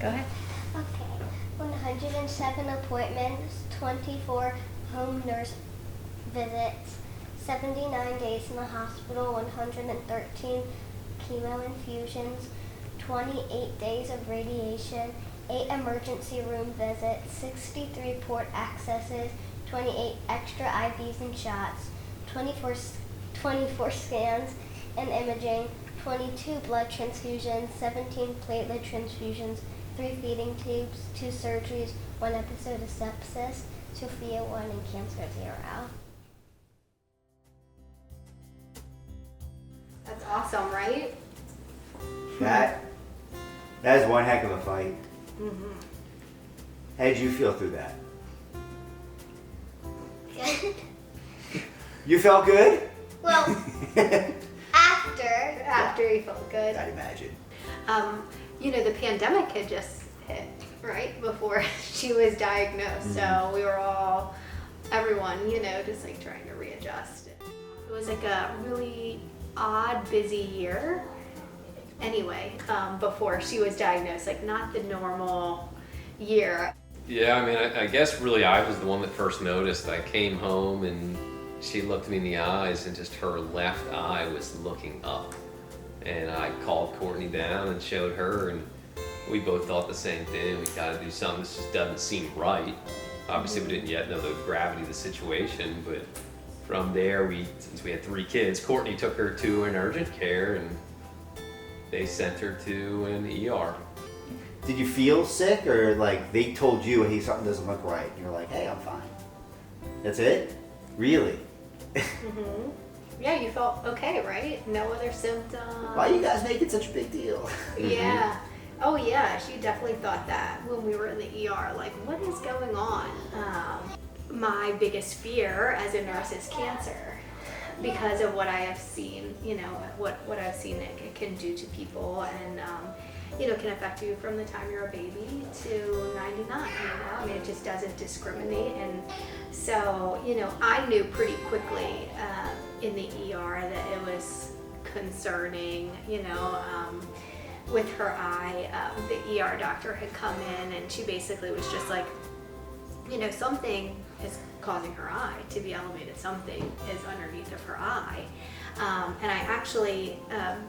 Go ahead. Okay. 107 appointments, 24 home nurse visits, 79 days in the hospital, 113 chemo infusions, 28 days of radiation, 8 emergency room visits, 63 port accesses, 28 extra IVs and shots, 24 scans and imaging, 22 blood transfusions, 17 platelet transfusions, 3 feeding tubes, 2 surgeries, 1 episode of sepsis, Sophia 1 and cancer 0. That's awesome, right? That is one heck of a fight. Mm-hmm. How did you feel through that? Good. You felt good? Well, After you felt good. I'd imagine. The pandemic had just hit, right? Before she was diagnosed. So we were all, everyone, just like trying to readjust. It was like a really odd, busy year. Anyway, before she was diagnosed, like not the normal year. Yeah, I mean, I guess really I was the one that first noticed. I came home and she looked me in the eyes and just her left eye was looking up. And I called Courtney down and showed her, and we both thought the same thing. We got to do something. This just doesn't seem right. Obviously, we didn't yet know the gravity of the situation, but from there, since we had 3 kids, Courtney took her to an urgent care, and they sent her to an ER. Did you feel sick, or like they told you, hey, something doesn't look right, and you're like, hey, I'm fine? That's it? Really? Mm-hmm. Yeah, you felt okay, right? No other symptoms. Why are you guys making such a big deal? Yeah. Oh yeah, she definitely thought that when we were in the ER, like, what is going on? My biggest fear as a nurse is cancer, because of what I have seen, what I've seen it can do to people, and can affect you from the time you're a baby to 99, I mean, it just doesn't discriminate. And so, I knew pretty quickly in the ER that it was concerning, with her eye. The ER doctor had come in and she basically was just like, something is causing her eye to be elevated. Something is underneath of her eye. And I actually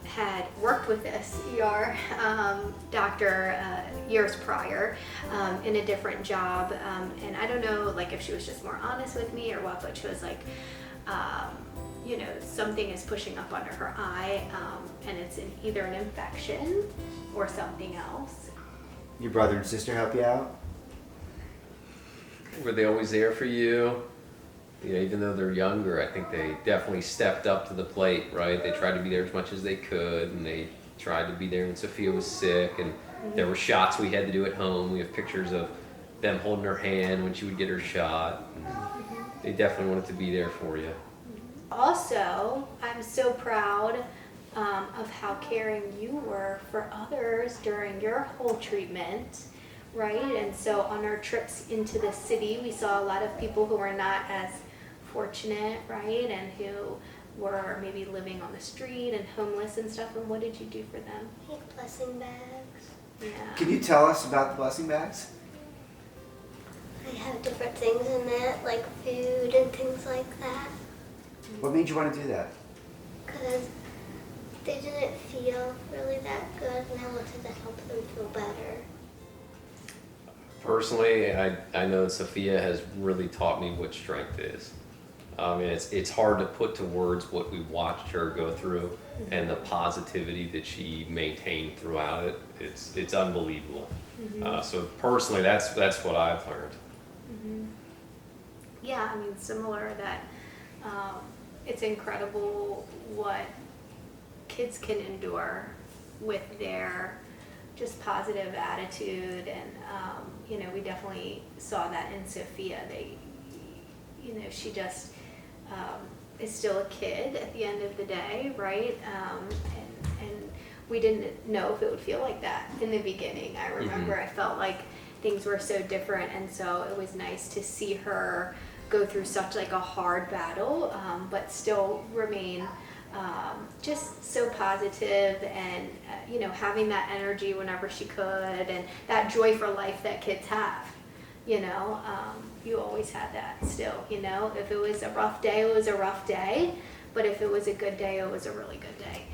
had worked with this ER doctor years prior in a different job. And I don't know, like, if she was just more honest with me or what, but she was like, something is pushing up under her eye, and it's either an infection or something else. Your brother and sister help you out? Were they always there for you? Even though they're younger, I think they definitely stepped up to the plate, right? They tried to be there as much as they could, and they tried to be there when Sophia was sick, and there were shots we had to do at home. We have pictures of them holding her hand when she would get her shot. They definitely wanted to be there for you. Also, I'm so proud of how caring you were for others during your whole treatment, right? And so on our trips into the city, we saw a lot of people who were not as fortunate, right? And who were maybe living on the street and homeless and stuff. And what did you do for them? Make blessing bags. Yeah. Can you tell us about the blessing bags? I have different things in it, like food and things like that. What made you want to do that? Because they didn't feel really that good, and I wanted to help them feel better. Personally, I know that Sophia has really taught me what strength is. I mean, it's hard to put to words what we watched her go through and the positivity that she maintained throughout it. It's unbelievable. So personally, that's what I've learned. Yeah, I mean, similar that it's incredible what kids can endure with their just positive attitude, and we definitely saw that in Sophia. She just is still a kid at the end of the day, right? And we didn't know if it would feel like that in the beginning. I remember I felt like things were so different, and so it was nice to see her go through such like a hard battle, but still remain just so positive and, you know, having that energy whenever she could and that joy for life that kids have. You know, you always had that still, you know. If it was a rough day, it was a rough day. But if it was a good day, it was a really good day.